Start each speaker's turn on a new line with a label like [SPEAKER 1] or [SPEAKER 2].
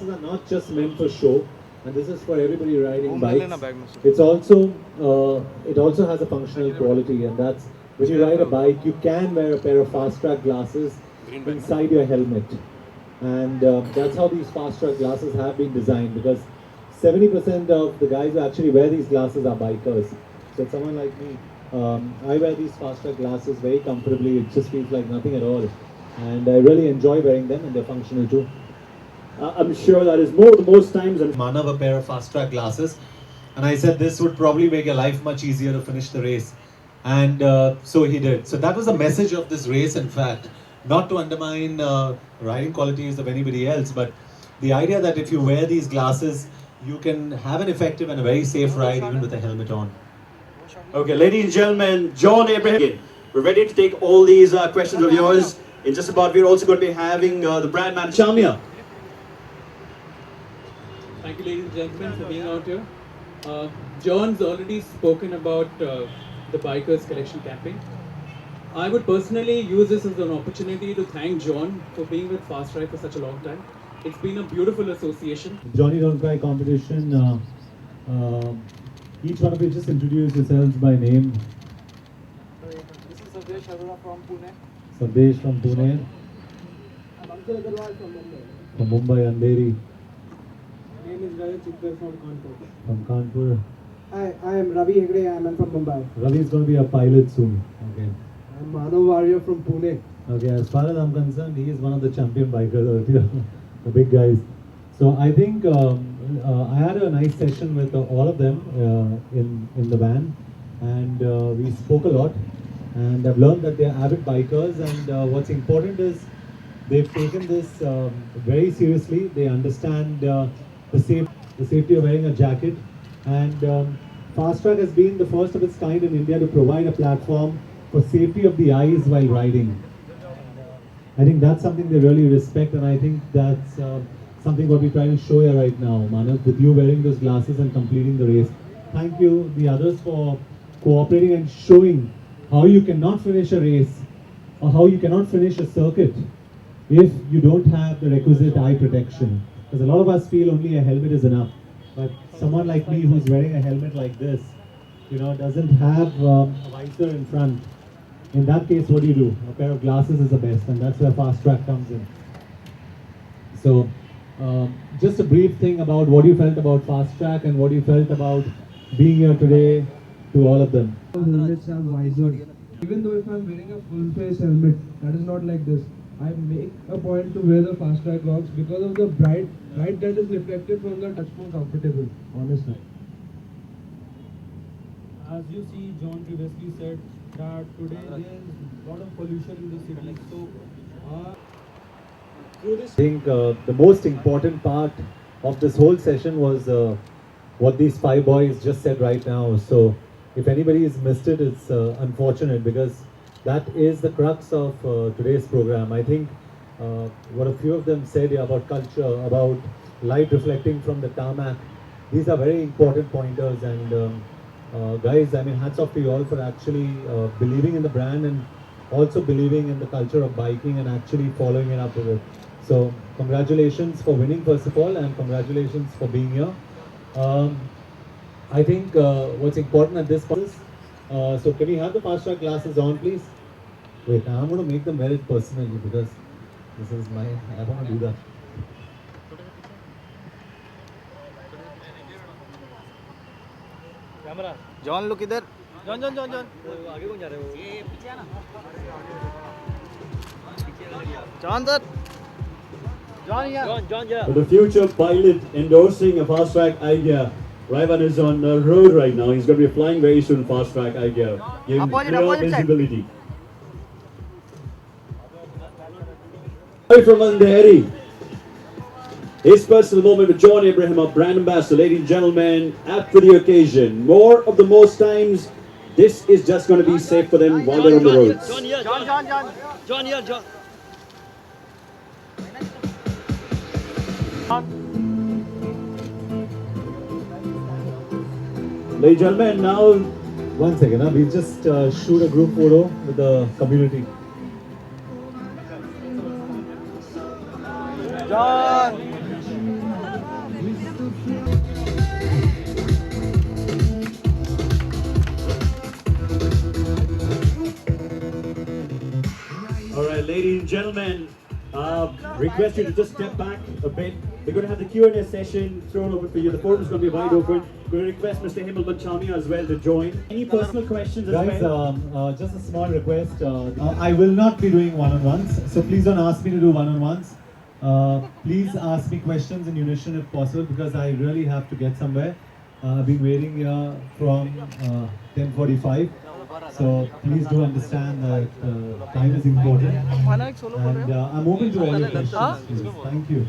[SPEAKER 1] glasses are not just meant for show, and this is for everybody riding bikes. It also has a functional quality, and that's when you ride a bike, you can wear a pair of fast track glasses inside your helmet, and that's how these fast track glasses have been designed, because 70% of the guys who actually wear these glasses are bikers. So someone like me, I wear these fast track glasses very comfortably. It just feels like nothing at all, and I really enjoy wearing them, and they're functional too. I'm sure that is more the most times. And Manav a pair of fast track glasses, and I said this would probably make your life much easier to finish the race, and so he did. So that was the message of this race, in fact, not to undermine riding qualities of anybody else, but the idea that if you wear these glasses, you can have an effective and a very safe ride even with a helmet on.
[SPEAKER 2] Okay, ladies and gentlemen, John Abraham. We're ready to take all these questions of yours. In just about, we're also going to be having the brand manager, Shamia.
[SPEAKER 3] Thank you, ladies and gentlemen, for being out here. John's already spoken about the Bikers Collection campaign. I would personally use this as an opportunity to thank John for being with Fast Drive for such a long time. It's been a beautiful association.
[SPEAKER 1] Johnny Don't Cry competition. Each one of you just introduce yourselves by name.
[SPEAKER 4] This is Sardesh Arora from Pune.
[SPEAKER 1] Sardesh from Pune.
[SPEAKER 4] I'm Ankit Agarwal from Mumbai.
[SPEAKER 1] From Mumbai, Andheri.
[SPEAKER 4] My name is Ravi Chitwal from Kanpur.
[SPEAKER 1] From Kanpur.
[SPEAKER 4] Hi, I am Ravi Hegde. I am from Mumbai.
[SPEAKER 1] Ravi is going to be a pilot soon. Okay.
[SPEAKER 4] I'm Manav Warrior from Pune.
[SPEAKER 1] Okay, as far as I'm concerned, he is one of the champion bikers earlier, the big guys. So I think I had a nice session with all of them in the van, and we spoke a lot. And I've learned that they're avid bikers, and what's important is they've taken this very seriously. They understand the safety of wearing a jacket, and Fast Track has been the first of its kind in India to provide a platform for safety of the eyes while riding. I think that's something they really respect, and I think that's something what we try to show you right now, Manav, with you wearing those glasses and completing the race. Thank you, the others, for cooperating and showing how you cannot finish a race or how you cannot finish a circuit if you don't have the requisite eye protection. Because a lot of us feel only a helmet is enough, but someone like me who's wearing a helmet like this, doesn't have a visor in front. In that case, what do? A pair of glasses is the best, and that's where Fast Track comes in. So, just a brief thing about what you felt about Fast Track and what you felt about being here today to all of them.
[SPEAKER 4] Helmets have visors. Even though if I'm wearing a full face helmet, that is not like this. I make a point to wear the Fast Track goggles because of the bright light that is reflected from the touch more comfortable, honestly.
[SPEAKER 5] As you see, John previously said that today there is a lot of pollution in the city. So,
[SPEAKER 1] I think the most important part of this whole session was what these five boys just said right now. So, if anybody has missed it, it's unfortunate, because that is the crux of today's program. I think what a few of them said about culture, about light reflecting from the tarmac, these are very important pointers, and guys, I mean, hats off to you all for actually believing in the brand and also believing in the culture of biking and actually following it up with it. So congratulations for winning, first of all, and congratulations for being here. I think what's important at this point is, so can we have the Fast Track glasses on, please? Wait, I'm going to make them wear it personally, because this is I don't want to do that.
[SPEAKER 6] John look इधर John John John John आगे कौन जा रहे हो ये पीछे आना John sir John यार John
[SPEAKER 2] The future pilot endorsing a Fast Track idea. Raivan is on the road right now. He's going to be flying very soon. Fast Track idea, giving clear visibility. From Andheri. His personal moment with John Abraham, our brand ambassador. Ladies and gentlemen, apt for the occasion. More of the most times, this is just going to be safe for them while they're on the roads.
[SPEAKER 6] John here John here John
[SPEAKER 2] Ladies and gentlemen, now
[SPEAKER 1] 1 second, we'll just shoot a group photo with the community.
[SPEAKER 6] John
[SPEAKER 2] All right, ladies and gentlemen, request you to just step back a bit. We're going to have the Q&A session thrown open for you. The forum is going to be wide open. We're going to request Mr. Himal Banchamia as well to join. Any personal questions as
[SPEAKER 1] Guys,
[SPEAKER 2] well?
[SPEAKER 1] just a small request. I will not be doing one-on-ones, so please don't ask me to do one-on-ones. Please ask me questions in unison if possible, because I really have to get somewhere. I've been waiting here from 10:45, so please do understand that time is important. And I'm open to all your questions. Please. Thank you.